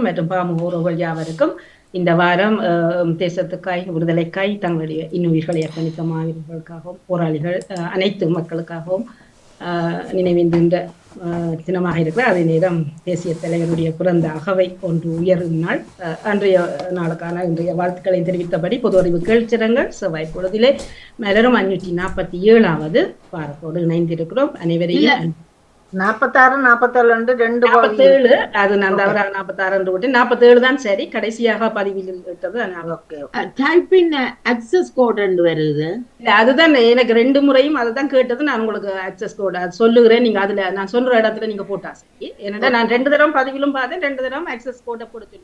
மற்றும் பாமுகோர்கள் யாவருக்கும் இந்த வாரம் தேசத்துக்காய் விடுதலைக்காய் தங்களுடைய இன்னுயிர்களை அர்ப்பணித்த மாவீரர்களுக்காகவும் போராளிகள் அனைத்து மக்களுக்காகவும் நினைவேந்துகின்ற தினமாக இருக்கிற அதே நேரம் தேசிய தலைவருடைய பிறந்த அகவை ஒன்று உயரும் நாள். அன்றைய நாளுக்கான இன்றைய வாழ்த்துக்களை தெரிவித்தபடி பொது அறிவு கேள்விச்சரங்கள் செவ்வாய் பொழுதிலே மலரும் 547வது வாரத்தோடு இணைந்திருக்கிறோம். அனைவரையும் 46 47 2 47 அது நான் தவறா 46 விட்டு 47 தான் சரி. கடைசியாக பதிவில் விட்டது டைப்பிங் அக்சஸ் கோட் வருது. இல்ல அதுதான் எனக்கு 2 முறையும் அதுதான் கேட்டது. நான் உங்களுக்கு அக்சஸ் கோட் அது சொல்லுகிறேன். நீங்க அதுல நான் சொல்ற இடத்துல நீங்க போட்டா சரி. ஏன்னா நான் 2 தடவை பதிவிலும் பார்த்தேன், 2 தடவை அக்சஸ் கோட்டை போட்டு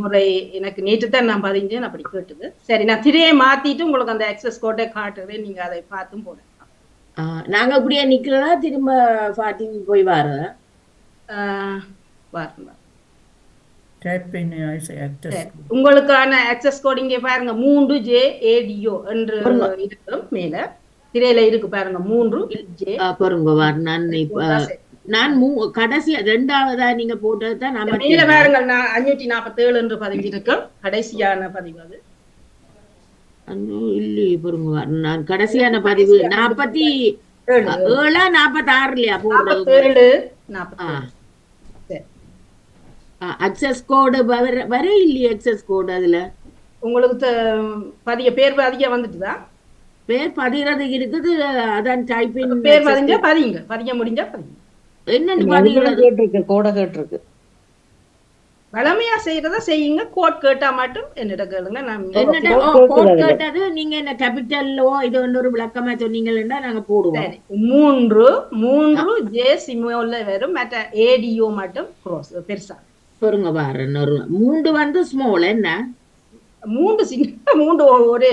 முறை எனக்கு நேற்று தான் நான் பதிஞ்சேன் அப்படி கேட்டது. சரி, நான் திரையை மாத்திட்டு உங்களுக்கு அந்த அக்சஸ் கோட்டை காட்டுறேன். நீங்க அதை பார்த்தும் போடுங்க. நாங்க அப்படியே நிக்கிறதா திரும்ப ஃபாட்டிங் போய் வர உங்களுக்கான அக்சஸ் கோட் இங்கே பாருங்க 3JADO என்று இருக்கும். மேல திரையில இருக்கு பாருங்க 3J பாருங்க. நான் கடைசி 2வதா நீங்க போட்டதுதான் மேல பாருங்க. நான் 547 என்று பதிஞ்சிருக்கோம். கடைசியான பதிவு அது இல்லையே பாருங்க. நான் கடைசியான பதிவு 47 46 போடுறது. அக்சஸ் கோடு வர இல்லையே. அக்சஸ் கோடு அதுல உங்களுக்கு பேர் பதிய வந்துட்டுதா? பேர் பதிகிறது இருக்குது. அதான் டைப்பிங் பேர் பதிஞ்சா பதிய முடிஞ்சா பதிங்க. என்னன்னு பதிகிறது கோட கேட்டிருக்கு. வளமையா செய்யறத செய்யுங்க. கோட் கேட்டா மட்டும் என்னிட கேளுங்க. நான் கோட் கேட்டது நீங்க என்ன கேபிட்டல்லோ இது ஒரு விளக்கமா சொன்னீங்கன்னா நாங்க போடுவோம். 3J சிமோல்ல வரும். மற்ற ADO மட்டும் பெருசா பொருங்க பாரு. 3 வந்து ஸ்மால். என்ன 3 சின்ன 3 ஒரே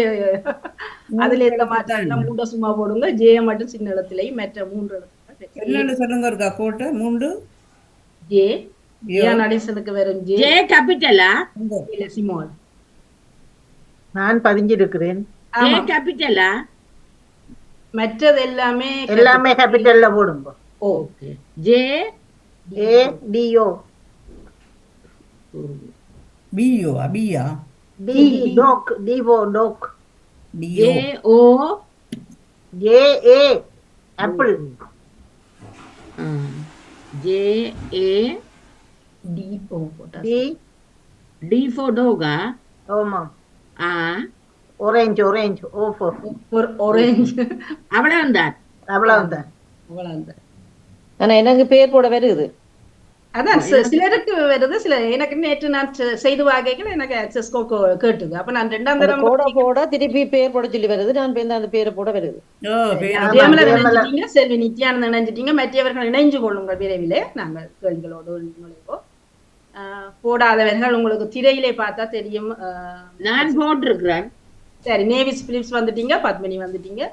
அதுல இருக்க மாட்டாங்க. 3 சும்மா போடுங்க. J மட்டும் சின்ன இடத்துலயும் மற்ற 3 இடத்துல சொல்லுங்க இருக்கா கோட் 3J நடேசனுக்கு வரும். J கேபிட்டலா இல்ல ஸ்மால்? நான் பதிஞ்சிருக்கிறேன். J கேபிட்டலா? மற்றது எல்லாமே கேபிட்டல்ல போடுங்க. ஓகே. JADO BO அபியா டாக் டிவோ dog JO JA apple JA D for dog. ஆமா. orange O for orange. அவ்வளவுதான். ஆனா எனக்கு பேர் போட வருது. அதான் சிலருக்கு வருது. சில எனக்கு நேற்று நான் செய்து வாகைகள் எனக்கு அக்சஸ் கோட் கேட்டுது. அப்ப நான் 2ஆம் தடவை போட திருப்பி பேர் போட சொல்லி வருது. நான் அந்த பேரை போட வருது. செல்வி நித்யானந்தன் இணைஞ்சிட்டீங்க. மற்றவர்கள் இணைஞ்சு கொள்ளுங்கள் விரைவிலே. நாங்கள் கேள்விகளோடு நுழைவோம். போடாதவர்கள் உங்களுக்கு திரையிலே பார்த்தா தெரியும். நான் போட்டிருக்கிறேன். சரி, நேவிஸ் பிலிப்ஸ் வந்துட்டீங்க, பத்மினி வந்துட்டீங்க.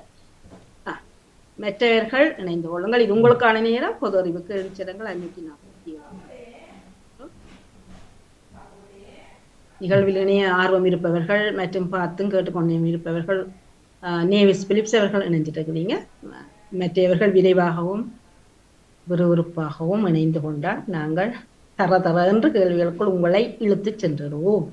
மற்றவர்கள் இணைந்து கொள்ளுங்கள். இது உங்களுக்கான நேரம். பொது அறிவு கேள்விச்சரங்கள் 547 நிகழ்வில் இணைய ஆர்வம் இருப்பவர்கள் மற்றும் பார்த்தும் கேட்டுக்கொண்டே இருப்பவர்கள் நேவிஸ் பிலிப்ஸ் அவர்கள் இணைஞ்சிட்டு இருக்கிறீங்க. மற்றவர்கள் விரைவாகவும் விறுவிறுப்பாகவும் இணைந்து கொண்டால் நாங்கள் தர என்று கேள்விகளுக்குள் உங்களை இழுத்து சென்றுடுவோம்.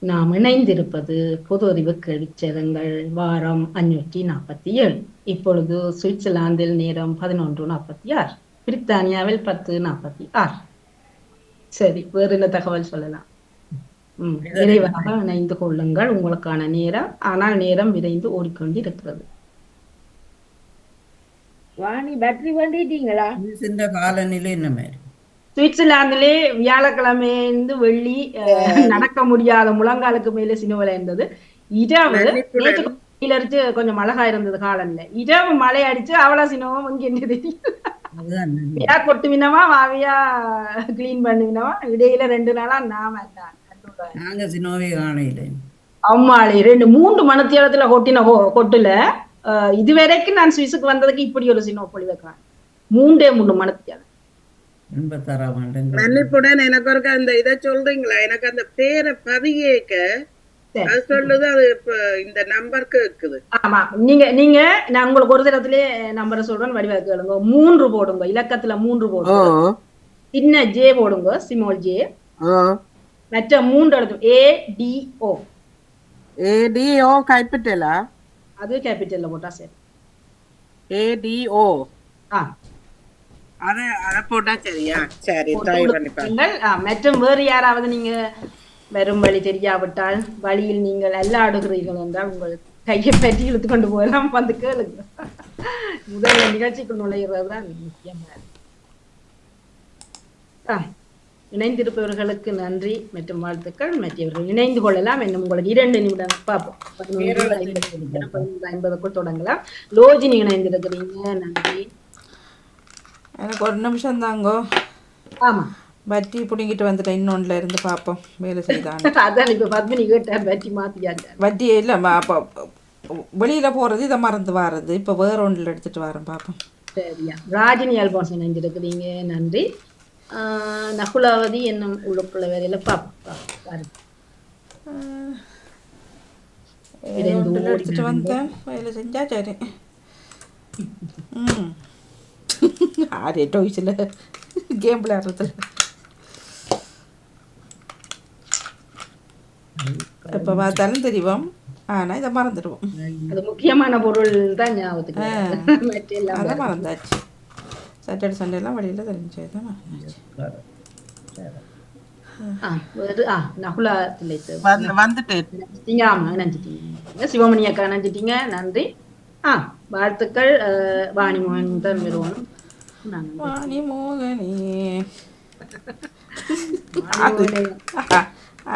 நாம் இணைந்திருப்பது பொது அறிவு கேள்விச்சரங்கள் வாரம் 547. இப்பொழுது சுவிட்சர்லாந்தில் நேரம் 11:46, பிரித்தானியாவில் 10:46. சரி, வேறு என்ன தகவல் சொல்லலாம்? விரைவாக இணைந்து கொள்ளுங்கள். உங்களுக்கான நேரம். ஆனால் நேரம் விரைந்து ஓடிக்கொண்டு இருக்கிறது. வாணி பேட்டரி வேண்டிட்டீங்களா? காலநிலை என்ன மாதிரி? சுவிட்சர்லாந்திலே வியாழக்கிழமைந்து வெள்ளி நடக்க முடியாத முழங்காலுக்கு மேலே சினோவில இருந்தது. இரவு நேற்று கொஞ்சம் அழகா இருந்தது காலநிலை. இரவு மழை அடிச்சு அவ்வளவு சினோவும் இங்க என்ன தெரியும். கொட்டு வினவா வாவியா கிளீன் பண்ணுவினவா. இடையில 2 நாளா நாங்க சினோவே காணையில அம்மாளி 2-3 மணித்தியாலத்துல கொட்டுல இதுவரைக்கும் நான் சுவிஸுக்கு வந்ததுக்கு இப்படி ஒரு சினோ பொழிவை காண 3 மணித்தியாலம். 86ஆம் ஆண்டுங்க. மன்னிப்புடன் எனக்கு ஒரு அந்த இதை சொல்றீங்களா? எனக்கு அந்த பேரை பதியேக்க சரி. அது சொல்லுது. அது இப்ப இந்த நம்பருக்கு இருக்குது. ஆமா, நீங்க நீங்க நான் உங்களுக்கு ஒரு தடத்திலே நம்பரை சொல்றேன், வடிவா கேளுங்க. 3 போடுங்க, இலக்கத்துல 3 போடுங்க. சின்ன ஜே போடுங்க, ஸ்மால் ஜே. மற்ற 3 எழுத்து ADO. ADO கைப்பிட்டலா? அது கேபிட்டல்ல போட்டா சரி. ADO. ஆ, அத போட்டா சரியா? சரி, போட்டு ட்ரை பண்ணி பாருங்க. கொடுங்கள். மற்றும் வேறு யாராவது நீங்க வரும் வழி தெரியாவிட்டால், வழியில் நீங்கள் அல்லாடுகிறீர்கள் என்றால் உங்கள் கையை பற்றி இழுத்து கொண்டு போகலாம், வந்து கேளுங்க. முதல்ல நிகழ்ச்சிக்குள் நுழைகிறது தான் முக்கியமாக. இணைந்திருப்பவர்களுக்கு நன்றி மற்றும் வாழ்த்துக்கள். மற்றவர்கள் இணைந்து கொள்ளலாம். இன்னும் உங்களுக்கு 2 நிமிடம் பார்ப்போம். 11:50க்குள் தொடங்கலாம். லோஜினி இணைந்திருக்கிறீங்க, நன்றி. எனக்கு ஒரு நிமிஷம் தாங்கோ. ஆமா, பட்டி பிடுங்கிட்டு வந்துட்டேன். இன்னொன்றுல இருந்து பார்ப்போம் வேலை செய்தான். அதான் இப்ப பத்மினி கேட்ட பேட்டி மாத்தியாங்க. வட்டி இல்லை, அப்போ வெளியில் போகிறது இதை மறந்து வர்றது. இப்போ வேற ஒன்றில் எடுத்துகிட்டு வரேன், பார்ப்போம். சரியா. ராஜினி அல்பான்ஸ் இணைந்திருக்கிறீங்க, நன்றி. நகுலாவதி என்னும் உள்ளுக்குள்ள வேலையில பார்ப்போம். ஒன்றில் எடுத்துகிட்டு வந்தேன், வேலை செஞ்சா சரி. ஆறு 8 வயசில் கேம் விளையாடுறதுல எப்போ பார்த்தாலும் தெரியும். ஆனால் இதை மறந்துடுவோம். அது முக்கியமான பொருள் தான் ஞாபகத்துக்கு. அதை மறந்தாச்சு. சாட்டர்டே சண்டேலாம் வழியில் தெரிஞ்சது தான் மறந்தாச்சு. நகுலா வந்துட்டேன். ஆமா, நினைச்சிட்டீங்க. சிவமணி அக்கா நினைச்சிட்டீங்க, நன்றி. வாழ்த்துக்கள். வாணிமோகன் தான் வருவானும். வாணி மோகனே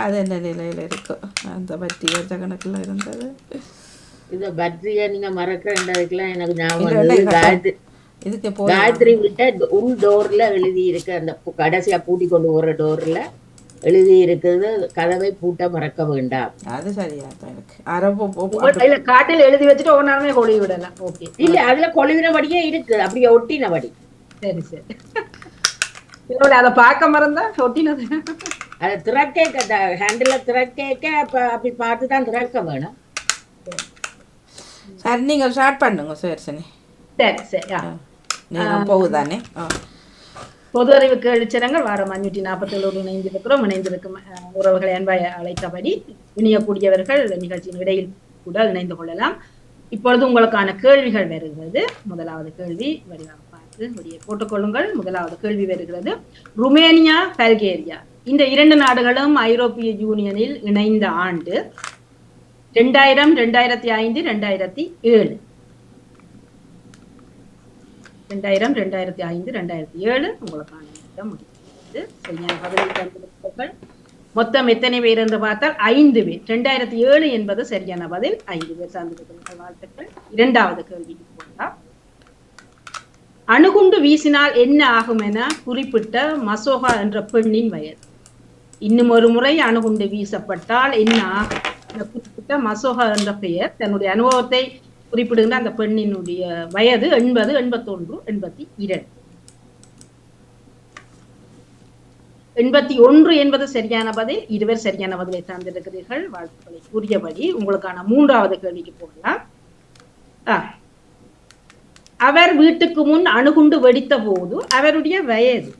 அது என்ன நிலையில இருக்கும்? அந்த பற்றி வருஷ கணக்கில் இருந்தது. இந்த பட்ரியை நீங்க மறக்கிறதுக்கெல்லாம் எனக்கு ஞாபகம். இதுக்கு காயத்ரி விட்ட உள் டோர்ல எழுதி இருக்கு, அந்த கடைசியா பூட்டி கொண்டு போற டோர்ல எழுதி இருக்குது, கதவை பூட்ட மறக்க வேண்டாம். அது சரியா தான் எனக்கு. காட்டில் எழுதி வச்சுட்டு ஒரு நாளுமே கொழி விடலாம். ஓகே, இல்ல அதுல கொழுவினபடியே இருக்கு, அப்படியே ஒட்டினபடி. சரி சரி. இதோட அதை பார்க்க மறந்தா ஒட்டினது. அதை திறக்க ஹேண்டில் திறக்க அப்படி பார்த்து தான் திறக்க வேணும். சரி, நீங்கள் ஸ்டார்ட் பண்ணுங்க. சரி சரி சரி சரி. நீங்கள் போகுதானே. பொது அறிவு கேள்விச்சரங்கள் வாரம் 547 இணைந்திருக்கிறோம். இணைந்திருக்கும் உறவுகளை அன்பாய் அழைத்தபடி இணையக்கூடியவர்கள் நிகழ்ச்சியின் இடையில் கூட இணைந்து கொள்ளலாம். இப்பொழுது உங்களுக்கான கேள்விகள் வருகிறது. முதலாவது கேள்வி வடிவாக பார்த்து வெளியே போட்டுக்கொள்ளுங்கள். முதலாவது கேள்வி வருகிறது. ருமேனியா, பல்கேரியா இந்த 2 நாடுகளும் ஐரோப்பிய யூனியனில் இணைந்த ஆண்டு 2000, 2005, 2007. 2000, 2005, 2007 உங்களுக்கான நேரம் முடிகிறது. சரியான பதிலை தந்திருப்பீர்கள். மொத்தம் எத்தனை பேர் என்று பார்த்தால் 5 பேர். 2007 என்பது சரியான பதில். 5 பேர் சார்ந்திருக்கிற வாழ்த்துக்கள். இரண்டாவது கேள்விக்கு போகலாம். அணுகுண்டு வீசினால் என்ன ஆகும் என குறிப்பிட்ட மசோகா என்ற பெண்ணின் வயது. இன்னும் ஒரு முறை அணுகுண்டு வீசப்பட்டால் என்ன ஆகும்? குறிப்பிட்ட மசோகா என்ற பெயர் தன்னுடைய அனுபவத்தை குறிப்பிடுகின்ற அந்த பெண்ணினுடைய வயது 80, 81, 82. 81 என்பது சரியான பதில். 2 பேர் சரியான பதிலை சார்ந்திருக்கிறீர்கள். வாழ்த்துக்களை கூறியபடி உங்களுக்கான மூன்றாவது கேள்விக்கு போகலாம். அவர் வீட்டுக்கு முன் அணுகுண்டு வெடித்த போது அவருடைய வயது.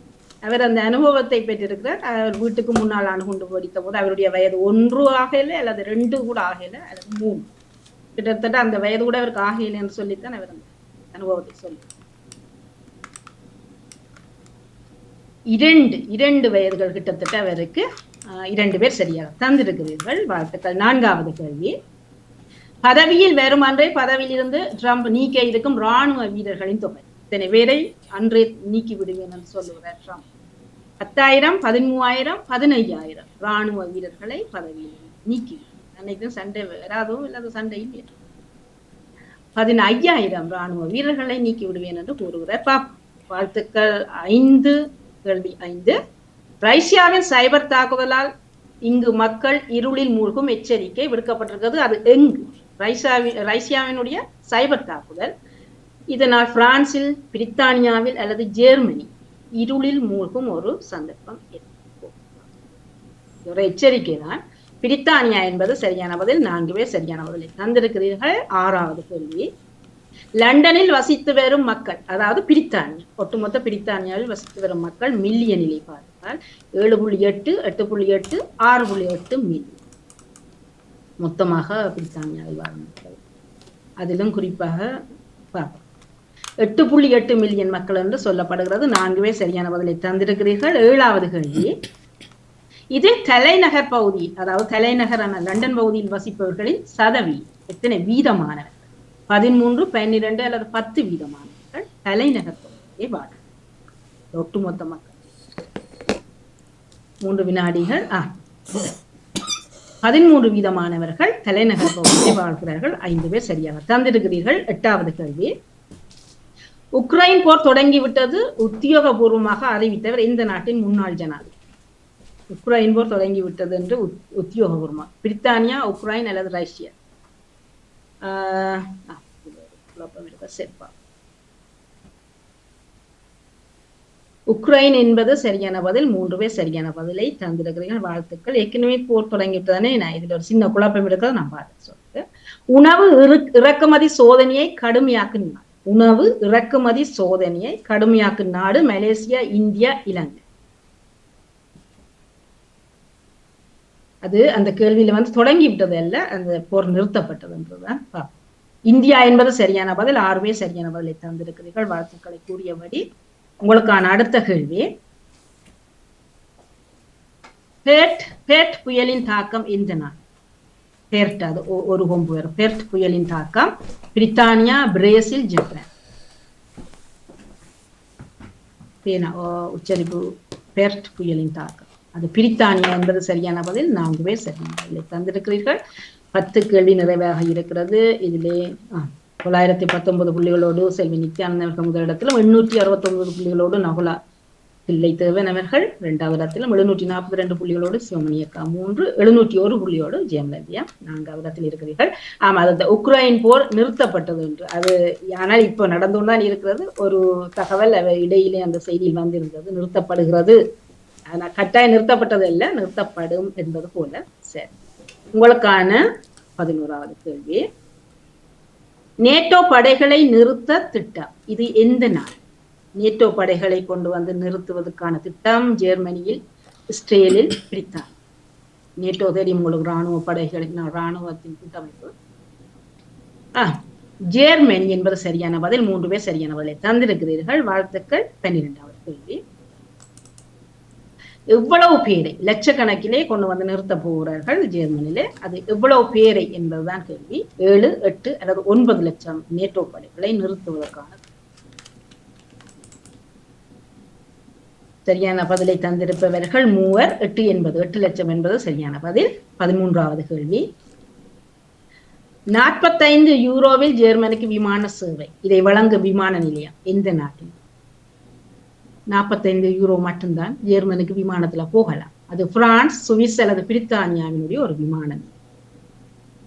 அவர் அந்த அனுபவத்தை பெற்றிருக்கிறார். அவர் வீட்டுக்கு முன்னால் அணுகுண்டு வெடித்த போது அவருடைய வயது 1 ஆகல, அல்லது 2 கூட ஆகல, அல்லது 3. கிட்டத்தட்ட அந்த வயது கூட அவருக்கு ஆகல என்று சொல்லித்தான் அவர் அந்த அனுபவத்தை சொல்லி. 2 வயதுகள் கிட்டத்தட்ட அவருக்கு. 2 பேர் சரியாக தந்திருக்கிறீர்கள். வாழ்த்துக்கள். நான்காவது கேள்வி. பதவியில் வரும் அன்றே பதவியில் இருந்து ட்ரம்ப் நீக்க இருக்கும் ராணுவ வீரர்களின் தொகை. இத்தனை பேரை அன்றே நீக்கி விடுவேன் என்று சொல்லுகிறார் ட்ரம்ப். 10,000, 13,000, 15,000 ராணுவ வீரர்களை பதவியில் நீக்கி. அன்னைக்கு சண்டை வராதோ இல்லாத சண்டை இல்லை. 15,000 ராணுவ வீரர்களை நீக்கி விடுவேன் என்று கூறுகிறார். வாழ்த்துக்கள். 5 கேள்வி 5. ரஷ்யாவின் சைபர் தாக்குதலால் இங்கு மக்கள் இருளில் மூழ்கும் எச்சரிக்கை விடுக்கப்பட்டிருக்கிறது. அது எங்கு? ரஷ்யாவினுடைய சைபர் தாக்குதல். இதனால் பிரான்சில், பிரித்தானியாவில் அல்லது ஜெர்மனி இருளில் மூழ்கும் ஒரு சந்தர்ப்பம் ஏற்படும். ஒரு எச்சரிக்கை தான். பிரித்தானியா என்பது சரியான பதில். 4 பேர் சரியான பதிலை தந்திருக்கிறீர்கள். 6வது கேள்வி. லண்டனில் வசித்து வரும் மக்கள், அதாவது பிரித்தானியா, ஒட்டுமொத்த பிரித்தானியாவில் வசித்து வரும் மக்கள் மில்லியனிலே பார்த்தால் 7.8, 8.8, 6.8 மில்லியன் மொத்தமாக பிரித்தானியாவில் வாழும் மக்கள். அதிலும் குறிப்பாக பார்ப்போம் 8.8 மில்லியன் மக்கள் என்று சொல்லப்படுகிறது. 4 பேர் சரியான பதிலை தந்திருக்கிறீர்கள். 7வது கேள்வி. இது தலைநகர் பகுதி, அதாவது தலைநகரான லண்டன் பகுதியில் வசிப்பவர்களின் சதவீதம் எத்தனை வீதமானவர்கள்? 13, 12 அல்லது 10 வீதமானவர்கள் தலைநகர் பகுதியை வாழும் ஒட்டுமொத்த மக்கள். 3 வினாடிகள். 13 வீதமானவர்கள் தலைநகர் பகுதியை வாழ்கிறார்கள். 5 பேர் சரியாக தந்திருக்கிறீர்கள். 8வது கேள்வி. உக்ரைன் போர் தொடங்கிவிட்டது உத்தியோகபூர்வமாக அறிவித்தவர் இந்த நாட்டின் முன்னாள் ஜனாதிபதி? உக்ரைன் போர் தொடங்கிவிட்டது என்று உத்தியோகபூர்வமாக. பிரித்தானியா, உக்ரைன் அல்லது ரஷ்யா? உக்ரைன் என்பது சரியான பதில். 3 பேர் சரியான பதிலை தந்திருக்கிறீர்கள். வாழ்த்துக்கள். ஏற்கனவே போர் தொடங்கிவிட்டதானே, நான் இதுல ஒரு சின்ன குழப்பம் இருக்கிறத நான் பார்த்து சொல்றேன். உணவு இறக்குமதி சோதனையை கடுமையாக்கும் நாடு. உணவு இறக்குமதி சோதனையை கடுமையாக்கும் நாடு மலேசியா, இந்தியா, இலங்கை. அது அந்த கேள்வியில தொடங்கி விட்டது அல்ல, அந்த போர் நிறுத்தப்பட்டது என்றுதான் பார்ப்போம். இந்தியா என்பது சரியான பதில். 6 பேர் சரியான பதிலை தந்திருக்கிறீர்கள். வாழ்த்துக்களை கூறியபடி உங்களுக்கான அடுத்த கேள்வி. பேர்ட் புயலின் தாக்கம் எந்த நாடு? பேர்ட், அது ஒரு கொம்பு வரும். பேர்ட் புயலின் தாக்கம் பிரித்தானியா, பிரேசில், ஜப்பான். உச்சரிப்பு. பேர்ட் புயலின் தாக்கம் அது பிரித்தானியா என்பது சரியான பதில். 4 பேர் சரியான பதிலை தந்திருக்கிறீர்கள். 10 கேள்வி நிறைவாக இருக்கிறது. இதிலே 919 புள்ளிகளோடு செல்வி நித்யானந்தர்கள் முதலிடத்திலும், 869 புள்ளிகளோடு நகுலா தில்லை தேவன் அவர்கள் 2வது இடத்திலும், 742 புள்ளிகளோடு சிவமணி அக்கா 3, 701 புள்ளியோடு ஜெயமலந்தியா 4வது இடத்தில் இருக்கிறீர்கள். ஆமா, அது உக்ரைன் போர் நிறுத்தப்பட்டது என்று, அது ஆனால் இப்போ நடந்துதான் இருக்கிறது. ஒரு தகவல் இடையிலே அந்த செய்தியில் வந்திருந்தது, நிறுத்தப்படுகிறது. ஆனால் கட்டாயம் நிறுத்தப்பட்டது இல்லை, நிறுத்தப்படும் என்பது போல. சரி, உங்களுக்கான 11வது கேள்வி. நேட்டோ படைகளை நிறுத்த திட்டம் இது எந்த நாடு? நேட்டோ படைகளை கொண்டு வந்து நிறுத்துவதற்கான திட்டம் ஜெர்மனியில், இஸ்ரேலில், பிரித்தானியா. நேட்டோ தெரியும் உங்களுக்கு, இராணுவ படைகளின் இராணுவத்தின் கூட்டமைப்பு. ஜெர்மனி என்பது சரியான பதில். 3 பேர் சரியான பதிலை தந்திருக்கிறீர்கள். வாழ்த்துக்கள். 12வது கேள்வி. எவ்வளவு பேரை லட்சக்கணக்கிலே கொண்டு வந்து நிறுத்த போகிறார்கள் ஜெர்மனியிலே? அது எவ்வளவு பேரை என்பதுதான் கேள்வி. 7, 8 அல்லது 9 லட்சம் நேட்டோ படைகளை நிறுத்துவதற்கான சரியான பதிலை தந்திருப்பவர்கள் 3. 8 லட்சம் என்பது சரியான பதில். 13வது கேள்வி. 45 யூரோவில் ஜெர்மனிக்கு விமான சேவை, இதை வழங்கும் விமான நிலையம் எந்த நாட்டில்? 45 யூரோ மட்டும்தான் ஜெர்மனிக்கு விமானத்துல போகலாம். அது பிரான்ஸ், சுவிஸ் அல்லது பிரித்தானியாவினுடைய ஒரு விமானம்.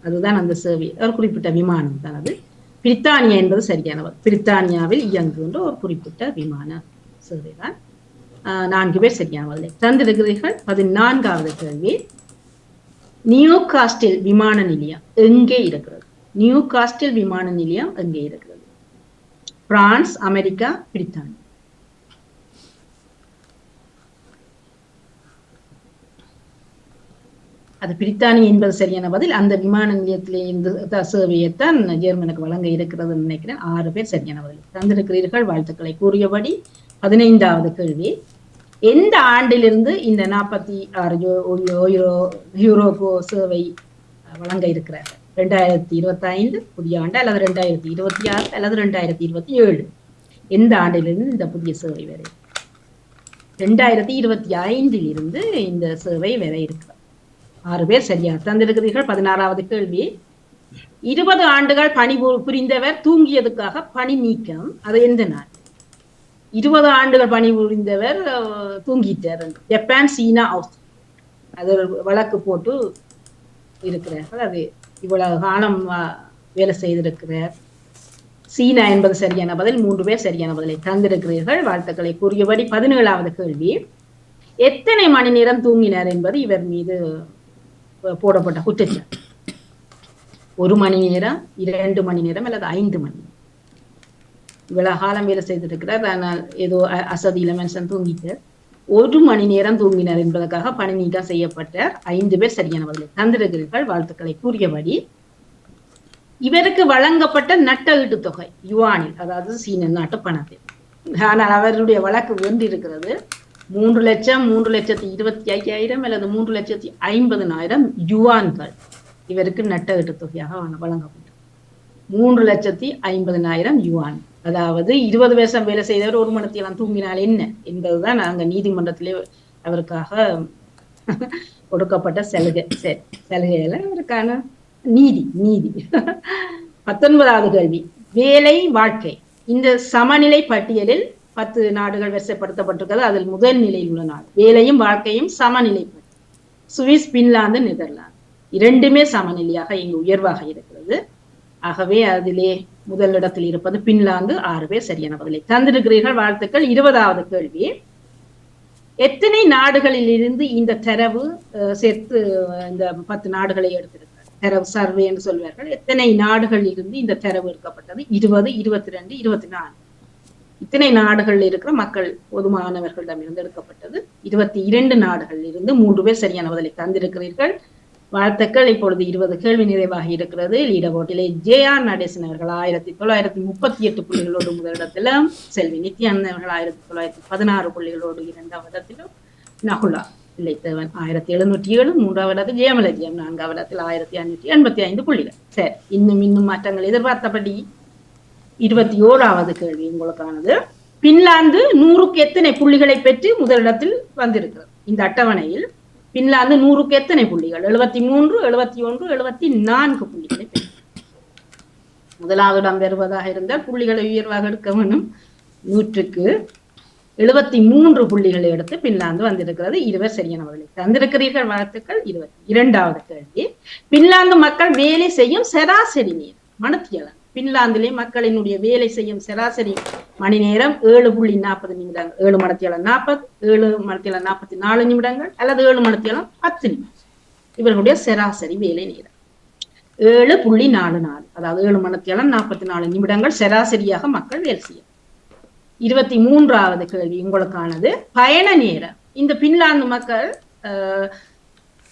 அதுதான் அந்த சேவை, ஒரு குறிப்பிட்ட விமானம் தான் அது. பிரித்தானியா என்பது சரியானவர். பிரித்தானியாவில் இயங்குகின்ற ஒரு குறிப்பிட்ட விமான சேவை தான். 4 பேர் சரியானவர்கள் தந்திருக்கிறீர்கள். 14வது கேள்வி. நியூ காஸ்டில் விமான நிலையம் எங்கே இருக்கிறது? நியூ காஸ்டில் விமான நிலையம் எங்கே இருக்கிறது? பிரான்ஸ், அமெரிக்கா, பிரித்தானியா? அது பிரித்தானியா என்பது சரியான பதில். அந்த விமான நிலையத்திலே இந்த சேவையைத்தான் ஜெர்மனுக்கு வழங்க இருக்கிறது நினைக்கிறேன். 6 பேர் சரியான பதில் தந்திருக்கிறீர்கள். வாழ்த்துக்களை கூறியபடி 15வது கேள்வி. எந்த ஆண்டிலிருந்து இந்த 46 யூரோக்கு சேவை வழங்க இருக்கிறார்கள்? 2025 புதிய ஆண்டு அல்லது 2026 அல்லது 2027? எந்த ஆண்டிலிருந்து இந்த புதிய சேவை வரை? 2025 இருந்து இந்த சேவை வரை இருக்கிறது. 6 பேர் சரியாக தந்திருக்கிறீர்கள். 16வது கேள்வி. 20 ஆண்டுகள் பணி புரிந்தவர் தூங்கியதுக்காக பணி நீக்கம், அது எந்த நாடு? 20 ஆண்டுகள் பணி புரிந்தவர் தூங்கிட்டார். ஜப்பான், சீனா, ஆஸ்திரேலியா. அது வழக்கு போட்டு இருக்கிறார்கள். அது இவ்வளவு காலம் வேலை செய்திருக்கிறார், சீனா என்பது சரியான பதில். 3 பேர் சரியான பதிலை தந்திருக்கிறீர்கள். வாழ்த்துக்களை கூறியபடி 17வது கேள்வி. எத்தனை மணி நேரம் தூங்கினார் என்பது இவர் மீது போடப்பட்ட குற்றச்சாட்டு. 1 மணி நேரம், 2 மணி நேரம் அல்லது 5 மணி நேரம். இவ்வளவு காலம் வேலை செய்திருக்கிறார், ஆனால் ஏதோ அசதியில மனுஷன் தூங்கிட்டு 1 மணி நேரம் தூங்கினார் என்பதற்காக பணி நீக்கம் செய்யப்பட்டார். 5 பேர் சரியான பதிலை தந்திருக்கிறீர்கள். வாழ்த்துக்களை கூறியபடி இவருக்கு வழங்கப்பட்ட நட்டஈட்டு தொகை யுவானில், அதாவது சீன நாட்டு பணத்தில். ஆனால் அவருடைய வழக்கு வென்றிருக்கிறது 3,25,000 அல்லது 3,50,000 யுவான்கள் இவருக்கு நட்டஈட்டு தொகையாக வழங்கப்பட்டது. 3,50,000 யுவான். அதாவது 20 வருஷம் வேலை செய்தவர் 1 மணித்தெல்லாம் தூங்கினால் என்ன என்பதுதான் நாங்கள் நீதிமன்றத்திலே அவருக்காக கொடுக்கப்பட்ட சலுகையில அவருக்கான நீதி. 19வது கேள்வி. வேலை வாழ்க்கை. இந்த சமநிலை பட்டியலில் 10 நாடுகள் வரிசைப்படுத்தப்பட்டிருக்கிறது. அதில் முதல் நிலையில் உள்ள நாடு. வேலையும் வாழ்க்கையும் சமநிலை. சுவிஸ், பின்லாந்து, நெதர்லாந்து இரண்டுமே சமநிலையாக இங்கு உயர்வாக இருக்கிறது. ஆகவே அதிலே முதலிடத்தில் இருப்பது பின்லாந்து. 6 பேர் சரியான பதிலை தந்திருக்கிறீர்கள். வாழ்த்துக்கள். 20வது கேள்வி. எத்தனை நாடுகளில் இருந்து இந்த தரவு சேர்த்து இந்த 10 நாடுகளை எடுத்திருக்கிறார்? தரவு சர்வே என்று சொல்வார்கள். எத்தனை நாடுகளில் இருந்து இந்த தரவு எடுக்கப்பட்டது? 20, 22, 24. இத்தனை நாடுகளில் இருக்கிற மக்கள் பொதுமானவர்களிடமிருந்து எடுக்கப்பட்டது. 22 நாடுகளில் இருந்து 3 பேர் சரியான பதிலை தந்திருக்கிறீர்கள். வாழ்த்துக்கள். இப்பொழுது 20 கேள்வி நிறைவாகி இருக்கிறது. லீடர்போர்டிலே ஜே.ஆர். நடேசன் அவர்கள் 1938 புள்ளிகளோடு முதலிடத்திலும், செல்வி நித்யானந்தன் அவர்கள் 1916 புள்ளிகளோடு 2வது இடத்திலும், நகுலா பிள்ளைத்தேவன் 1707, 3வது இடத்தில் ஜெயமலஜியம் 4வது இடத்தில் 1585 புள்ளிகள். சரி, இன்னும் மாற்றங்கள் எதிர்பார்த்தபடி 21வது கேள்வி உங்களுக்கானது. பின்லாந்து 100க்கு எத்தனை புள்ளிகளை பெற்று முதலிடத்தில் வந்திருக்கிறது? இந்த அட்டவணையில் பின்லாந்து 100க்கு எத்தனை புள்ளிகள்? 73, 71, 74 புள்ளிகளை பெற்று முதலாவது இடம் பெறுவதாக இருந்தால் புள்ளிகளை உயர்வாக எடுக்க வேண்டும். 100க்கு 73 புள்ளிகளை எடுத்து பின்லாந்து வந்திருக்கிறது. 20 சரியான பதிலை தந்திருக்கிறீர்கள். வாழ்த்துக்கள். 22வது கேள்வி. பின்லாந்து மக்கள் வேலை செய்யும் சராசரி நேரம் மணித்தியாலம். பின்லாந்திலே மக்களினுடைய வேலை செய்யும் சராசரி மணி நேரம் 7.40 நிமிடங்கள். 7 மணித்தியாலம் 40, 7 மணித்தியாலம் 44 நிமிடங்கள் அல்லது 7 மணித்தியாலம் 10 நிமிடம். இவர்களுடைய சராசரி வேலை நேரம் 7.44, அதாவது 7 மணித்தியாலம் 44 நிமிடங்கள் சராசரியாக மக்கள் வேலை செய்யும். 23வது கேள்வி உங்களுக்கானது. பயண நேரம். இந்த பின்லாந்து மக்கள்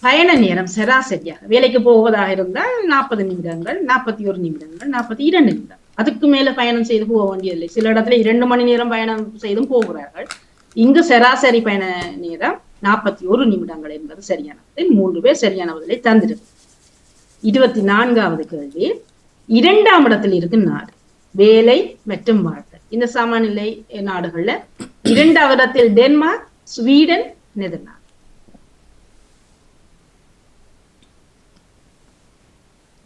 பயண நேரம் சராசரியாக வேலைக்கு போவதாக இருந்தால் 40 நிமிடங்கள், 41 நிமிடங்கள், 42 நிமிடம். அதுக்கு மேல பயணம் செய்து போக வேண்டியதில்லை. சில இடத்துல 2 மணி நேரம் பயணம் செய்தும் போகிறார்கள். இங்கு சராசரி பயண நேரம் 41 நிமிடங்கள் என்பது சரியானது. 3 பேர் சரியான பதிலை தந்திருக்கு. 24வது கேள்வி. 2ஆம் இடத்தில் இருக்கும் நாடு வேலை மற்றும் வாழ்க்கை. இந்த சமநிலை நாடுகள்ல 2வது இடத்தில் டென்மார்க், ஸ்வீடன், நெதர்லாந்து.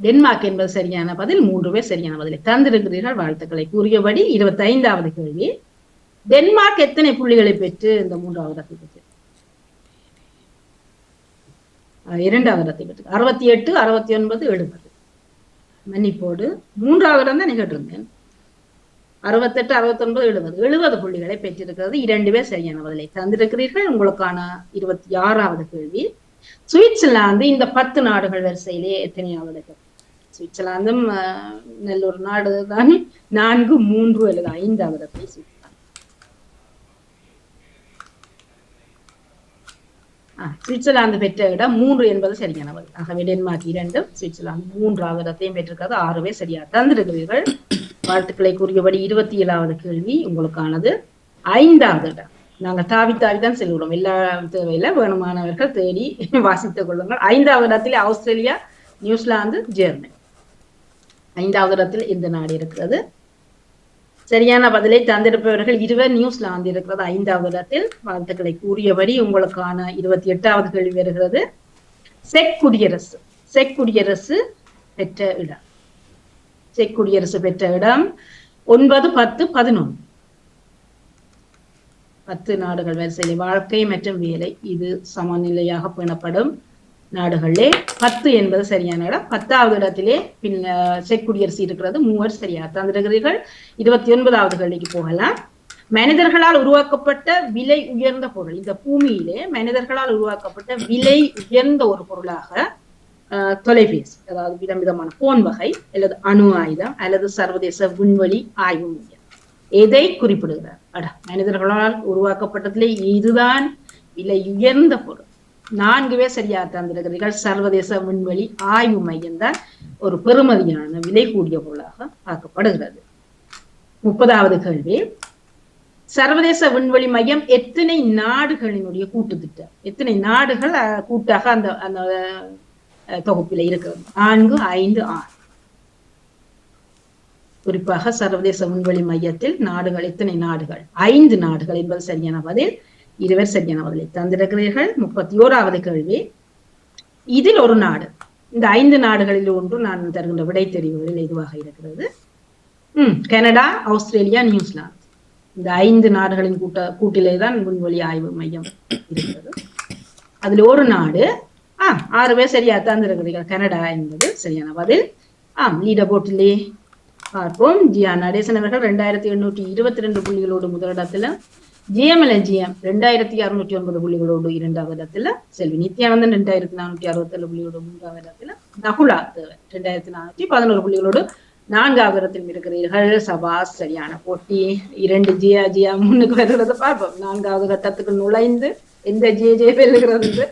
டென்மார்க் என்பது சரியான பதில். 3 பேர் சரியான பதிலை தந்திருக்கிறீர்கள். வாழ்த்துக்களை கூறியபடி 25வது கேள்வி. டென்மார்க் எத்தனை புள்ளிகளை பெற்று இந்த 3வது இடத்தை பெற்று? 2வது இடத்தை பெற்று 68, 69, 70. மன்னிப்போடு 3வது இடம் தான் நிகழ்ந்திருந்தேன். 68, 69, 70 புள்ளிகளை பெற்றிருக்கிறது. 2 பேர் சரியான பதிலை தந்திருக்கிறீர்கள். உங்களுக்கான 26வது கேள்வி. சுவிட்சர்லாந்து இந்த 10 நாடுகள் வரிசையிலே எத்தனையாவது இடம்? சுவிட்சர்லாந்தும் நல்ல ஒரு நாடு தானே. 4, 3 அல்லது 5வது இடத்தை சுவிட்சர்லாந்து பெற்ற இடம் 3 என்பது சரியான பதில். ஆகவே டென்மார்க் 2, சுவிட்சர்லாந்து 3வது இடத்தையும் பெற்றிருக்கிறது. 6 பேர் சரியா தந்திருக்கிறீர்கள். வாழ்த்துக்களை கூறியபடி 27வது கேள்வி உங்களுக்கானது. 5வது இடம். நாங்க தாவி தான் செல்கிறோம். எல்லா தேவையில வேணுமானவர்கள் தேடி வாசித்துக் கொள்ளுங்கள். 5வது இடத்தில் ஆஸ்திரேலியா, நியூசிலாந்து, ஜெர்மனி. 5வது இடத்தில் இந்த நாடு இருக்கிறது. சரியான பதிலை தந்திருப்பவர்கள் 20, நியூசிலாந்து இருக்கிறது 5வது இடத்தில். வாழ்த்துக்களை கூறியபடி உங்களுக்கான 28வது கேள்வி வருகிறது. செக் குடியரசு. செக் குடியரசு பெற்ற இடம். செக் குடியரசு பெற்ற இடம் 9, 10, 11. 10 நாடுகள் வரிசையில் வாழ்க்கை மற்றும் வேலை இது சமநிலையாக பேணப்படும் நாடுகளிலே 10 என்பது சரியான இடம். 10வது இடத்திலே செக் குடியரசு இருக்கிறது. 3 சரியாக தந்திருக்கிறீர்கள். 29வது கேள்விக்கு போகலாம். மனிதர்களால் உருவாக்கப்பட்ட விலை உயர்ந்த பொருள். இந்த பூமியிலே மனிதர்களால் உருவாக்கப்பட்ட விலை உயர்ந்த ஒரு பொருளாக தொலைபேசி, அதாவது விதவிதமான போன் வகை அல்லது அணு ஆயுதம் அல்லது சர்வதேச விண்வெளி ஆய்வு மையம் எதை குறிப்பிடுகிறார்? மனிதர்களால் உருவாக்கப்பட்டதிலே இதுதான் விலை உயர்ந்த பொருள். 4 சரியாக தந்திருக்கிறீர்கள். சர்வதேச விண்வெளி ஆய்வு மையம் தான் ஒரு பெறுமதியான விலை கூடிய பொருளாக பார்க்கப்படுகிறது. 30வது கேள்வி, சர்வதேச விண்வெளி மையம் எத்தனை நாடுகளினுடைய கூட்டு திட்டம்? எத்தனை நாடுகள் கூட்டாக அந்த அந்த தொகுப்பில் இருக்கிறது? 4, 5, 6. குறிப்பாக சர்வதேச விண்வெளி மையத்தில் நாடுகள் எத்தனை நாடுகள்? 5 நாடுகள் என்பது சரியான பதில். 20 சரியான பதிலை தந்திருக்கிறீர்கள். 31வது கேள்வி, இதில் ஒரு நாடு, இந்த 5 நாடுகளில் ஒன்று நான் தருகின்ற விடை தெரிவுகளில் எதுவாக இருக்கிறது? Canada, Australia, New Zealand. இந்த 5 நாடுகளின் கூட்டிலே தான் விண்வெளி ஆய்வு மையம் இருக்கிறது. அதுல ஒரு நாடு 6 பேர் சரியா தந்திருக்கிறீர்கள். கனடா என்பது சரியான பதில். லீடர் போர்ட்டிலே பார்ப்போம். ஜியா நடேசன் அவர்கள் 2822 புள்ளிகளோடு முதலிடத்துல, ஜிஎம்எல்ஜிஎம் 2609 புள்ளிகளோடு 2வது இடத்துல, செல்வி நித்யானந்தன் 2467 புள்ளிகளோடு 3வது இடத்துல, நகுலா 2411 புள்ளிகளோடு 4வது இடத்தில் இருக்கிறீர்கள். சபாஸ், சரியான போட்டி. 2 ஜியா முன்னுக்கு வருகிறத பார்ப்போம். 4வது கட்டத்துக்கு நுழைந்து எந்த ஜே வெல்லுகிறது.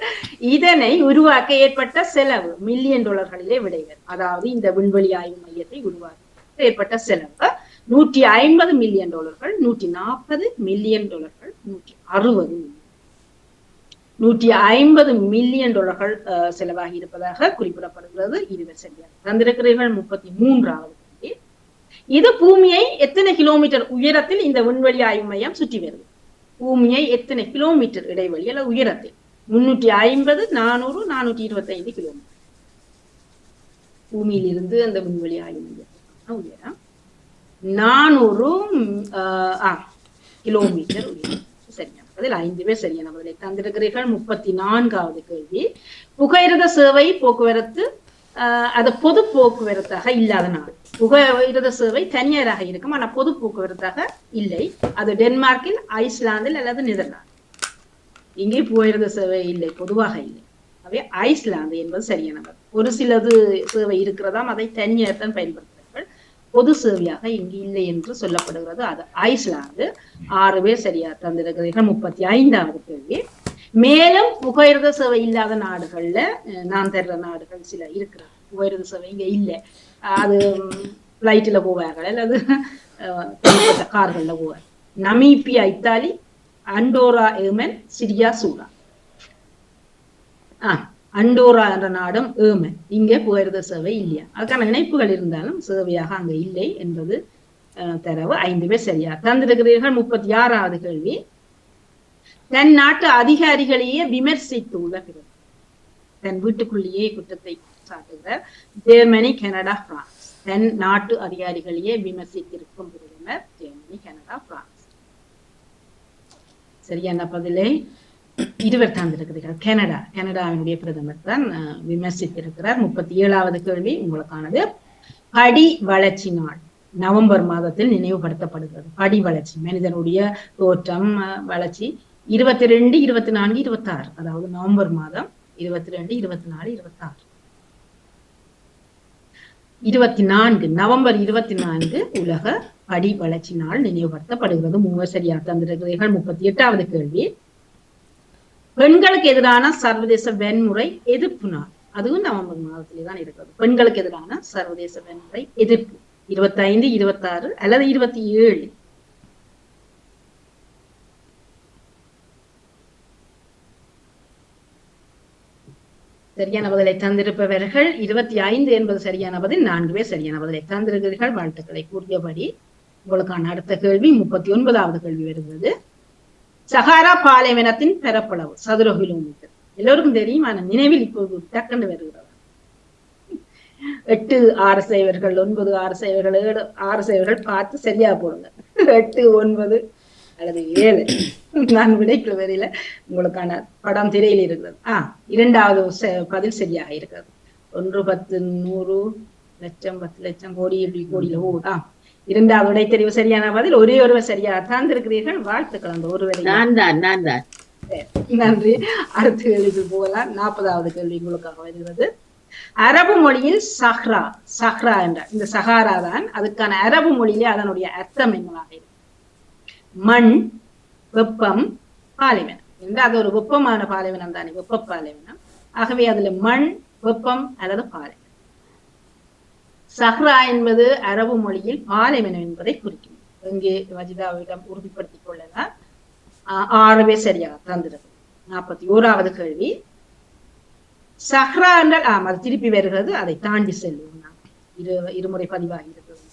இதனை உருவாக்க ஏற்பட்ட செலவு $1,000,000 விடைவர். அதாவது இந்த விண்வெளி ஆய்வு மையத்தை உருவாக்க ஏற்பட்ட செலவு $150 மில்லியன், $140 மில்லியன், $160 $150 மில்லியன் செலவாகி இருப்பதாக குறிப்பிடப்படுகிறது. 20 சரியாக தந்திருக்கிறீர்கள். 33வது கேள்வி, இது பூமியை எத்தனை கிலோமீட்டர் உயரத்தில் இந்த விண்வெளி ஆய்வு மையம் சுற்றி வருது? பூமியை எத்தனை கிலோமீட்டர் இடைவெளி அல்ல உயரத்தில்? 350, 400, 425 கிலோமீட்டர். பூமியில் இருந்து அந்த விண்வெளி ஆய்வு மையத்திற்கான உயரம் 400 கிலோமீட்டர் உயரம். சரியான பதில். 5 பேர் சரியான பதிலை தந்திருக்கிறீர்கள். 34வது கேள்வி, புகையிரத சேவை போக்குவரத்து அது பொது போக்குவரத்தாக இல்லாத நாடு. புகையிரத சேவை தனியாராக இருக்கும், ஆனா பொது போக்குவரத்தாக இல்லை. அது டென்மார்க்கில், ஐஸ்லாந்தில் அல்லது நெதர்லாந்து. இங்கே புகையிரத சேவை இல்லை, பொதுவாக இல்லை. அவை ஐஸ்லாந்து என்பது சரியானவர். ஒரு சிலது சேவை இருக்கிறதாம், அதை தனியார் தான் பயன்படுத்துகிறார்கள். பொது சேவையாக இங்கு இல்லை என்று சொல்லப்படுகிறது. அது ஐஸ்லாந்து. 6 பேர் சரியா தந்திருக்கிறீர்கள். 35வது கேள்வி, மேலும் புகையிரத சேவை இல்லாத நாடுகள்ல நான் தர்ற நாடுகள் சில இருக்கிறார். புகையிரத சேவை இங்க இல்லை, அது பிளைட்ல போவார்கள் அல்லது கார்கள்ல போவார். Namibia, Italy, Andorra, Yemen, Syria, Sudan. Andorra என்ற நாடும் ஏமன். இங்கே புகையிரத சேவை இல்லையா? அதுக்கான இணைப்புகள் இருந்தாலும் சேவையாக அங்க இல்லை என்பது தரவு. 5 பேர் சரியா தந்திருக்கிறீர்கள். 36வது கேள்வி, தன் நாட்டு அதிகாரிகளையே விமர்சித்து உள்ள பிறகு தன் வீட்டுக்குள்ளேயே குற்றத்தை சாட்டுகிறார். Germany, Canada, France. தன் நாட்டு அதிகாரிகளையே விமர்சித்திருக்கும் பிரதமர் ஜெர்மனி, கனடா, பிரான்ஸ். சரியான பதிலை 20 தந்திருக்கிறீர்கள். கனடாவினுடைய பிரதமர் தான் விமர்சித்திருக்கிறார். 37வது கேள்வி உங்களுக்கானது. படி வளர்ச்சி நாள் நவம்பர் மாதத்தில் நினைவுபடுத்தப்படுகிறது. படி வளர்ச்சி, மனிதனுடைய தோற்றம், வளர்ச்சி 22, 24, 26. அதாவது நவம்பர் மாதம் 22, 24, 26. 24 நவம்பர் 24 உலக படி வளர்ச்சி நாள் நினைவுபடுத்தப்படுகிறது. 3 சரியா தந்திருக்கிறீர்கள். 38வது கேள்வி, பெண்களுக்கு எதிரான சர்வதேச வன்முறை எதிர்ப்பு நாள். அதுவும் நவம்பர் மாதத்திலே தான் இருக்கிறது. பெண்களுக்கு எதிரான சர்வதேச வன்முறை எதிர்ப்பு 25, 26 அல்லது 27. சரியான பதிலை தந்திருப்பவர்கள் 25 என்பது சரியான பதில். 4 பேர் சரியான பதிலை தந்திருக்கிறீர்கள். வாழ்த்துக்களை கூறியபடி உங்களுக்கான அடுத்த கேள்வி 39வது கேள்வி வருகிறது. சஹாரா பாலைவனத்தின் பரப்பளவு சதுர கிலோமீட்டர். எல்லோருக்கும் தெரியும், ஆனா நினைவில் இப்போது டக்குன்னு வருகிறது. 8 6 சைவர்கள், 9 6 சைவர்கள், 7 6 சைவர்கள் பார்த்து சரியா போடுங்க. 8 9 அல்லது 7. நான் விடைக்குள்ள வரையில உங்களுக்கான படம் திரையில் இருக்கிறது. இரண்டாவது பதில் சரியாக இருக்கிறது. 1 10 100 லட்சம் 10 லட்சம் கோடி இப்படி கோடியில போகுதா? இரண்டாவது விடை தெரிவு சரியான பதில். ஒரே ஒருவர் சரியாக தந்திருக்கிறீர்கள். வாழ்த்துக்கள். அந்த ஒருவரை நான் தான் நன்றி. அடுத்த கேள்விக்கு போகலாம். 40வது கேள்வி உங்களுக்காக வருகிறது. அரபு மொழியில் சஹ்ரா என்றார். இந்த சஹாரா தான். அதுக்கான அரபு மொழியிலே அதனுடைய அர்த்தம் என்னவாக இருக்கு? மண், வெப்பம், பாலைவனம். அது ஒரு வெப்பமான பாலைவனம் தானே, வெப்ப பாலைவனம். ஆகவே அதுல மண், வெப்பம் அல்லது பாலைவனம். சஹ்ரா என்பது அரபு மொழியில் பாலைவனம் என்பதை குறிக்கும். இங்கே வஜிதாவிடம் உறுதிப்படுத்திக் கொள்ளலாம். 6 பேர் சரியாக தந்திருக்கு. 41வது கேள்வி. சஹ்ரா என்றால் அது திருப்பி வருகிறது. அதை தாண்டி செல்வோம். இருமுறை பதிவாகி இருக்கிறது.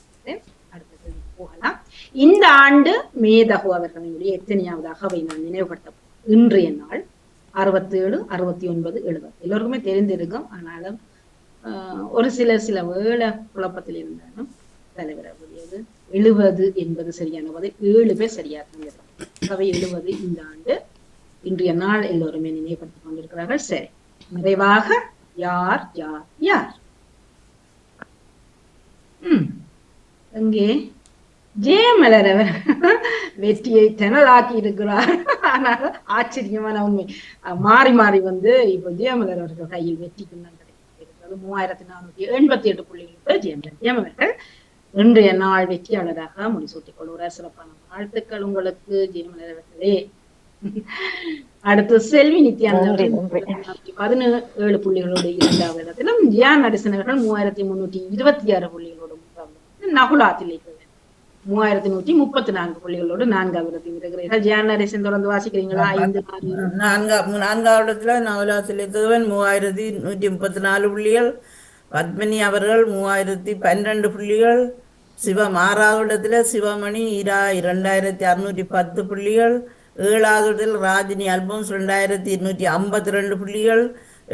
அடுத்த கேள்வி போகலாம். இந்த ஆண்டு மேதகு அவர்களுடைய எத்தனையாவது அகவை நான் நினைவுபடுத்த இன்றைய நாள் 67, 69, 70. எல்லோருக்குமே தெரிந்திருக்கும். ஆனாலும் ஒரு சில வேளை குழப்பத்தில் இருந்தாலும் தலைவரக்கூடியது 70 என்பது சரியான பதில். 7 பேர் சரியாக தந்திருக்கும். அகவை 70 இந்த ஆண்டு இன்றைய நாள் எல்லோருமே நினைவுபடுத்திக் கொண்டிருக்கிறார்கள். சரி, நிறைவாக யார் யார் யார் அங்கே ஜெயமலர் வெற்றியை திணலாக்கி இருக்கிறார். ஆனால் ஆச்சரியமான உண்மை, மாறி மாறி வந்து இப்ப ஜெயமலர் அவர்கள் கையில் வெற்றிக்கு கிடைக்கிறது. 3488 புள்ளிகளுக்கு ஜெயமலர்கள் இன்றைய நாள் வெற்றியாளராக முடிசூட்டிக் கொள்கிறார். சிறப்பான வாழ்த்துக்கள் உங்களுக்கு ஜெயமலர் அவர்களே. அடுத்து செல்வி நித்யானந்தன் 17 புள்ளிகளோடு 2வது இடத்திலும், ஜியான் நடிசன் அவர்கள் 3326 புள்ளிகளோடு 3வது இடத்திலும், நகுலா தில்லைக்கு 3134 புள்ளிகளோடு 4வது இடத்தில் இருக்கிறீர்கள். ஜியான் நடிசன் தொடர்ந்து வாசிக்கிறீங்களா? 4வது இடத்துல நகுலா தில்லைத்தவன் 3134 புள்ளிகள், பத்மினி அவர்கள் 3012 புள்ளிகள், சிவம் 6வது இடத்துல சிவமணி 2610 புள்ளிகள், 7வது இடத்தில் ராஜினி அல்போன்ஸ் 2252 புள்ளிகள்,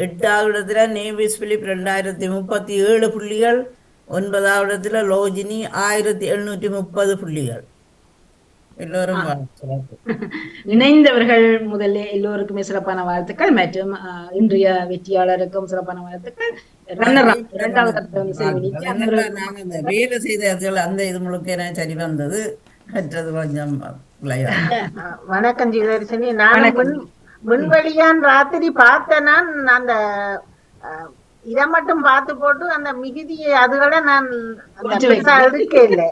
8வது இடத்துல நேவிஸ் பிலிப் 2037 புள்ளிகள், 9வது இடத்துல லோஜினி 1730 புள்ளிகள். எல்லோரும் இணைந்தவர்கள் முதல்ல எல்லோருக்குமே சிறப்பான வாழ்த்துக்கள் மற்றும் இன்றைய வெற்றியாளருக்கும் சிறப்பான வாழ்த்துக்கள். வேலை செய்தார்கள். அந்த இது முழுக்க சரி வந்தது. மற்றது கொஞ்சம் வணக்கம் ஜீவதர்ஷினி. நான் விண்வெளியான் ராத்திரி பார்த்தேன். நான் அந்த இதை மட்டும் பார்த்து போட்டு அந்த மிகுதியை அதுகளை நான் எடுக்க இல்லை.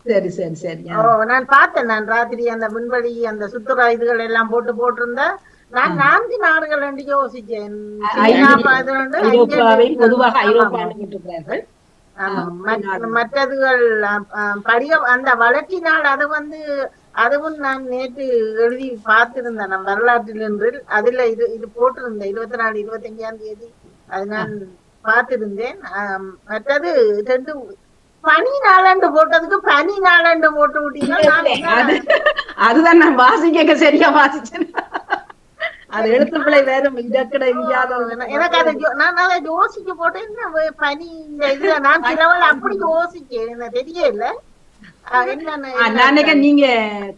சரி சரி சரி. நான் பார்த்தேன். நான் ராத்திரி அந்த விண்வெளி அந்த சுற்றுலா இதுகள் எல்லாம் போட்டிருந்தேன். நான் 4 நாடுகள் என்று யோசிச்சேன். மற்றதுகள் அந்த வளர்ச்சினால் அது வந்து அதுவும் நான் நேற்று எழுதி பார்த்திருந்தேன். நான் வரலாற்றில் என்று அதுல இது போட்டிருந்தேன் 24, 25ஆம் தேதி அது நான் பார்த்திருந்தேன். மற்றது 2 பனி நாளாண்டு போட்டதுக்கு பனி நாளாண்டு போட்டு விட்டீங்கன்னா அதுதான் நான் வாசிக்க சரியா வாசிச்சேன். அது எழுத்துப்பிள்ளை வேற எனக்கு அதை நான் அதை யோசிக்க போட்டேன். பனி இந்த இதுல நான் சிலவள் அப்படி யோசிச்சேன். எனக்கு தெரியல நீங்க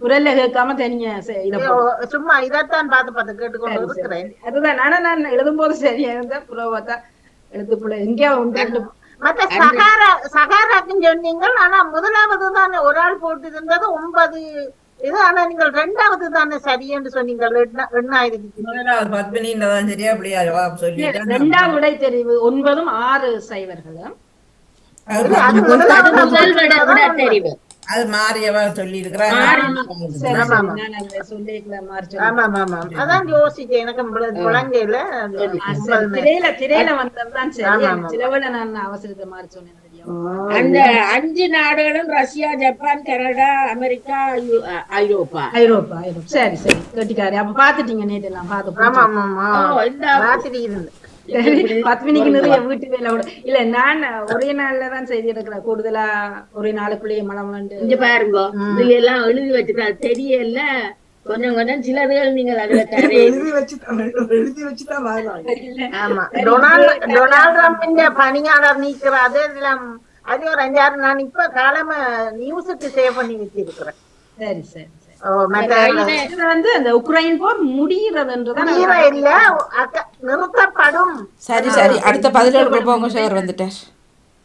குரல்ல கேட்காம தனிங்க சும்மா இதைத்தான் பார்த்து கேட்டுக்கொண்டு இருக்கிறேன். அதுதான் நான் எழுதும் போது சரியா இருந்த புறவாத்தா எழுத்துப்பிள்ளை எங்கேயா மத்த சகாராக்குன்னு சொன்னீங்க. ஆனா முதலாவது தானே ஒரு ஆள் போட்டு இருந்தது 9 இது. ஆனா நீங்கள் 2வது தானே சரியென்று சொன்னீங்க. 8000 2வது விடை தெரிவு 9ம் 6 சைவர்களும் அது மாறியவா சொல்லி இருக்கிறார். அதான் யோசிச்சேன். எனக்கு குழந்தையில திரையில வந்ததுதான் சிலவள நான் அவசரத்தை மாறி சொன்னேன். அந்த 5 நாடுகளும் ரஷ்யா, ஜப்பான், கனடா, அமெரிக்கா, ஐரோப்பா. சரி சரி கேட்டிக்காரு. அப்ப பாத்துட்டீங்க நேற்று எல்லாம் பத்மினிக்கு நிறைய வீட்டு வேலை இல்ல. நான் ஒரே நாள்லதான் செய்தி எடுக்கிறேன். கூடுதலா ஒரே நாளுக்குள்ளேயே மலம் இங்க பாருங்க, இதுல எல்லாம் எழுதி வச்சுட்டா தெரியல. கொஞ்சம் கொஞ்சம் சிலதுகள் நீங்கள் அதுல எழுதி வச்சுதான். ஆமா, டொனால்ட் ட்ரம்பின் பணியாளர் நீக்கிற அதெல்லாம் அது ஒரு 5-6 நான் இப்ப காலமா நியூஸுக்கு சேவ் பண்ணி வச்சிருக்கிறேன். சரி சரி சரி. மற்ற இதுல வந்து அந்த உக்ரைன் போர் முடிகிறதுன்றதான் முடியற இல்ல நிறுத்தப்படும். சரி சரி, அடுத்த பதில்களுக்கு போங்க. சார் வந்துட்டார்.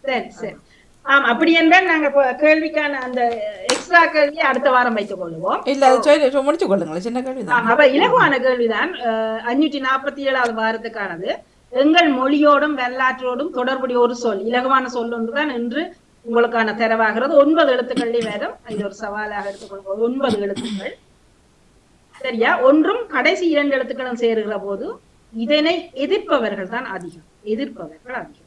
சரி சரி. ஆமா, அப்படி என்றால் நாங்க கேள்விக்கான அந்த எக்ஸ்ட்ரா கேள்வி அடுத்த வாரம் வைத்துக் கொள்வோம். இல்ல அது சொல்லி முடிச்சு கொள்ளுங்களேன், சின்ன கேள்வி தான். அப்ப இலகுவான கேள்விதான். 547வது வாரத்துக்கானது. எங்கள் மொழியோடும் வரலாற்றோடும் தொடர்புடைய ஒரு சொல், இலகுவான சொல் ஒன்றுதான் இன்று உங்களுக்கான தரவாகிறது. 9 எழுத்துக்களே வரும். இது ஒரு சவாலாக எடுத்துக்கொள்வோம். 9 எழுத்துக்கள். சரியா? ஒன்றும் கடைசி 2 எழுத்துக்களும் சேருகிற போது இதனை எதிர்ப்பவர்கள் தான் அதிகம். எதிர்ப்பவர்கள் அதிகம்.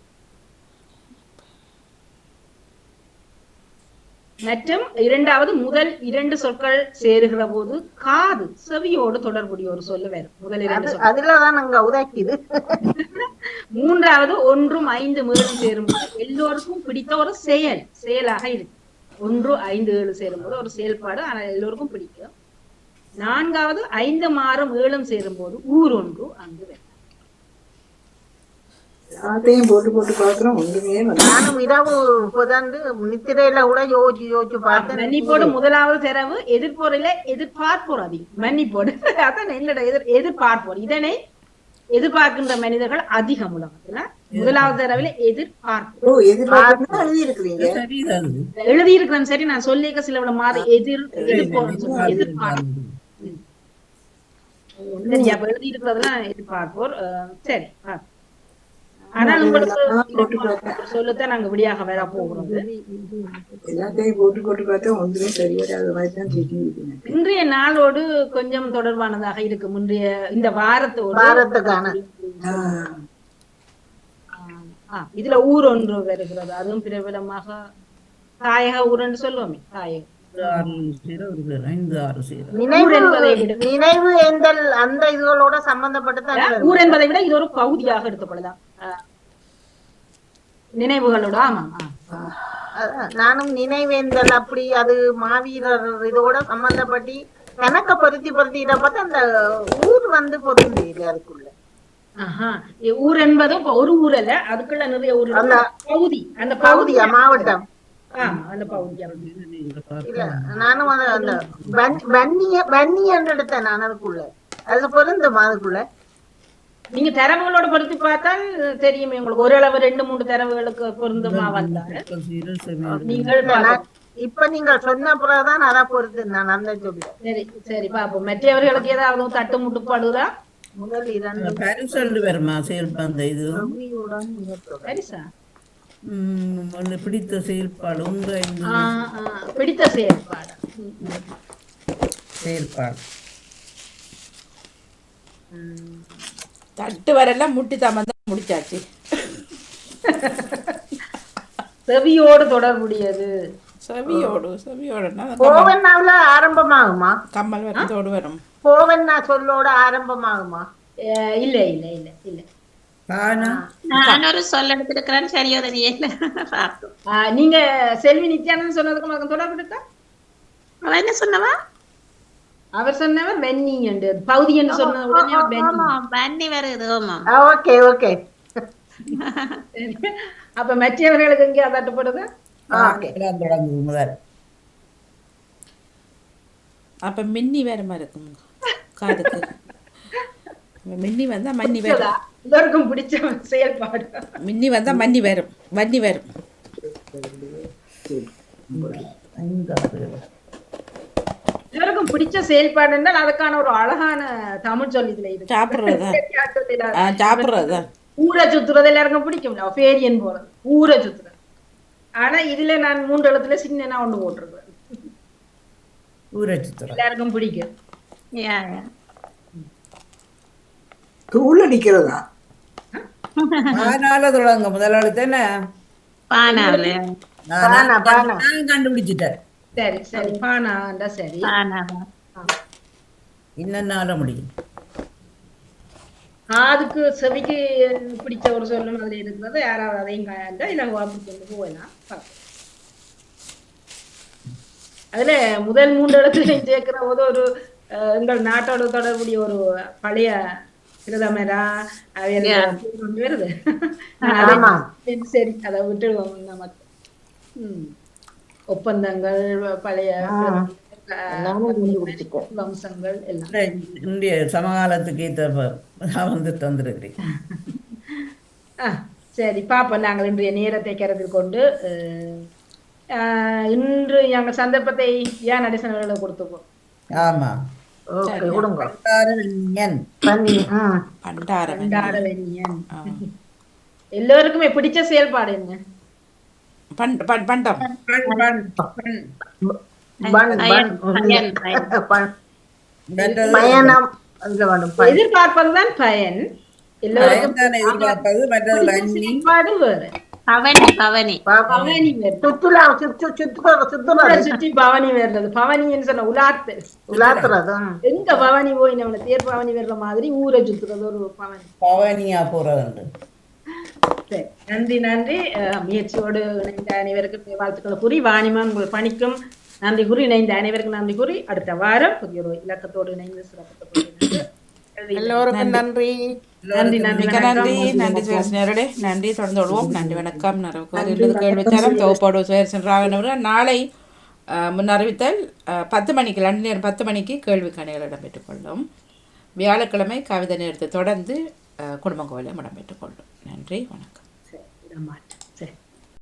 மற்றும் இரண்டாவது, முதல் 2 சொற்கள் சேருகிற போது காது, செவியோடு தொடர்புடைய ஒரு சொல்லு வரும். முதல் 2 சொற்கள். அதுலதான் அங்க உதைக்குது. மூன்றாவது, 1, 5, 7 சேரும்போது எல்லோருக்கும் பிடித்த ஒரு செயலாக இருக்கு. 1, 5, 7 சேரும்போது ஒரு செயல்பாடு, ஆனா எல்லோருக்கும் பிடிக்கும். நான்காவது, 5, 6, 7 சேரும்போது ஊர் ஒன்று அங்கு வரும். போட்டு போட்டு பாக்குறோம், ஒன்றுமே நானும் இரவு புதந்து நித்திரையில கூட யோசிச்சு பார்த்தேன். மன்னிப்போடு முதலாவது தரவு எதிர்ப்போரில எதிர்பார்ப்போர் அதிகம். மன்னிப்போடு அதான் என்னோட எதிர்பார்ப்போர். இதனை எதிர்பார்க்கின்ற மனிதர்கள் அதிகம் உலகத்துல. முதலாவது தரவுல எதிர்பார்ப்போர் எழுதி இருக்கிறேன். சரி, நான் சொல்லிக்க சில மாத எதிர்ப்போர் எதிர்பார்ப்பு. சரி, அப்ப எழுதி இருக்கிறதுலாம் எதிர்பார்ப்போர். சரி, ஆனால் உங்களுக்கு சொல்லத்தான் நாங்க விடியாக வேற போகிறோம். எல்லாத்தையும் போட்டு போட்டு பார்த்தா ஒன்றுமே சரி வராத மாதிரி தான் தெரியுது. இன்றைய நாளோடு கொஞ்சம் தொடர்பானதாக இருக்கு. முந்தைய இந்த வாரத்துக்கான இதுல ஊர் ஒன்று வருகிறது. அதுவும் பிரபலமாக தாயக ஊர் என்று சொல்லுவோமே. தாயக நினைவு எந்தல் அந்த இதுகளோட சம்பந்தப்பட்டு ஊர் என்பதை விட இது ஒரு பகுதியாக எடுத்துக்கொள்ளலாம். நினைவுகளோட. ஆமா, நானும் நினைவேந்தல் அப்படி அது மாவீரர் இதோட சம்பந்தப்பட்டு கணக்க பொருத்தி பார்த்தா அந்த ஊர் வந்து பொருந்தி அதுக்குள்ள. ஊர் என்பது ஒரு ஊர் அல்ல, அதுக்குள்ள நிறைய ஊர். பகுதி, அந்த பகுதியா மாவட்டம். அந்த பகுதி. நானும் அந்த வன்னி என்று எடுத்தேன் நான். அதுக்குள்ள அது பொருந்துமா? அதுக்குள்ள நீங்க தரவுகளோட பொருத்தி பார்த்தால் தெரியுமே உங்களுக்கு. ஓரளவு 2-3 தரவுகளுக்கு பொருந்துமா வந்தாரு. இப்ப நீங்க சொன்ன பிறகுதான் அதான் பொறுத்து நான் அந்த சொல்லி. சரி சரி, பாப்போம். மற்றவர்களுக்கு ஏதாவது தட்டு முட்டுப்பாடுதா? முதல் 2 பரிசு வருமா செயல்பாடு? இது பரிசா? பிடித்த செயல்பாடு. பிடித்த செயல்பாடு. தட்டு வரலாம், முட்டி தாமதான் முடிச்சாச்சு. செவியோடு தொடர்புடையது. செவியோடுனா கோவன்னாவுல ஆரம்பமாகுமா? கம்மல் வரத்தோடு வரும். கோவன்னா சொல்லோட ஆரம்பமாகுமா? இல்ல இல்ல இல்ல இல்ல. நான் ஒரு சொல்ல எடுத்திருக்கிறேன். சரியோ தெரியல. நீங்க செல்வி நித்யானந்த் சொன்னதுக்கு தொடர்பு அவ என்ன சொன்னவா? அவர் சொன்னவர் வெண்ணி என்று பகுதி என்று சொன்ன உடனே வெண்ணி வருது. Okay okay. அப்ப மற்றவர்களுக்கு எங்கே தட்டுப்படுது? முதல் அப்ப மின்னி வேற மாதிரி இருக்கும் காதுக்கு. மின்னி வந்தா மன்னி வேற. எல்லாருக்கும் பிடிச்ச செயல்பாடு. மின்னி வந்தா மன்னி வரும், வன்னி வரும். எல்லாருக்கும் பிடிச்ச செயல்பாடு என்றால் அதுக்கான ஒரு அழகான தமிழ் சொல்லி இதுல இருக்கு. சாப்பிடுறதுதான். ஊரை சுத்துறது எல்லாருக்கும் பிடிக்கும். ஃபேரியன் போறது, ஊரை சுத்துறது. ஆனா இதுல நான் 3 எழுத்துல சின்ன ஒண்ணு போட்டிருக்கேன். ஊரை சுத்துறது எல்லாருக்கும் பிடிக்கும். தூள் அடிக்கிறதா? தொடங்க முதல் எழுத்து என்ன? கண்டுபிடிச்சிட்டேன். சரி சரி, பானாண்டா. சரி, இன்னனால முடியும். காதுக்கு செவிக்கு பிடிச்ச ஒரு சொல்லும் அதுல இருக்கிறது. யாராவது அதையும் காண்டா இல்ல கொண்டு போகலாம். அதுல முதல் 3 இடத்துலையும் சேர்க்கிற போது ஒரு எங்கள் நாட்டோட தொடர்புடைய ஒரு பழைய பிரதமரா வருது. சரி, அதை விட்டுடுவோம். நமக்கு ஒப்பந்தங்கள் பழைய நானும் கண்டுபிடிச்சிட்டேன். வம்சங்கள் எல்லாம். இந்திய சமகாலத்துக்கு ஏற்ற நான் வந்து தந்திருக்கிறேன். சரி பாப்போம். நாங்கள் இன்றைய நேரத்தை கருத்தில் கொண்டு இன்று எங்கள் சந்தர்ப்பத்தை ஏன் நடேசனர்களை கொடுத்துப்போம். ஆமா, கொடுங்க. பண்டாரவெண்ணியன். எல்லோருக்குமே பிடிச்ச செயல்பாடு என்ன? பண்டம். பயணம் எதிர்பார்ப்பதுதான் பயன். எல்லோருக்கும் எதிர்பார்ப்பது மற்றது வன்னி. செயல்பாடு வேறு. பவனி பவனி பவனி வேறு. சுற்றுலா சுற்றி பவனி வேறது. பவனின்னு சொன்ன உலாத்துறது. எங்க பவனி போய் நம்மள தேர் பவனி வர்ற மாதிரி ஊரை சுத்துறது ஒரு பவனி. பவனியா போறது. சரி, நன்றி நன்றி. முயற்சியோடு இணைந்த அனைவருக்கும் வாழ்த்துக்களை கூறி, வாணிமான் உங்கள் பணிக்கும் நன்றி கூறி, இணைந்த அனைவருக்கும் நன்றி கூறி, அடுத்த வாரம் புதிய ஒரு இலக்கத்தோடு இணைந்து சிறப்பு. எல்லோருக்கும் நன்றி. நன்றி நன்றி நன்றி நன்றி சுயேசனரே. நன்றி. தொடர்ந்து கொள்வோம். நன்றி, வணக்கம். கேள்வித்தரம் தொகுப்போடு சுயேசன் ராவன் அவர்கள் நாளை முன்னறிவித்தல் 10 மணிக்கு லண்டன் நேரம் 10 மணிக்கு கேள்வி கணைகள் இடம்பெற்றுக் கொள்ளும். வியாழக்கிழமை கவிதை நேரத்தை தொடர்ந்து குடும்ப கோவிலும் இடம்பெற்றுக் கொள்ளும். நன்றி, வணக்கம்.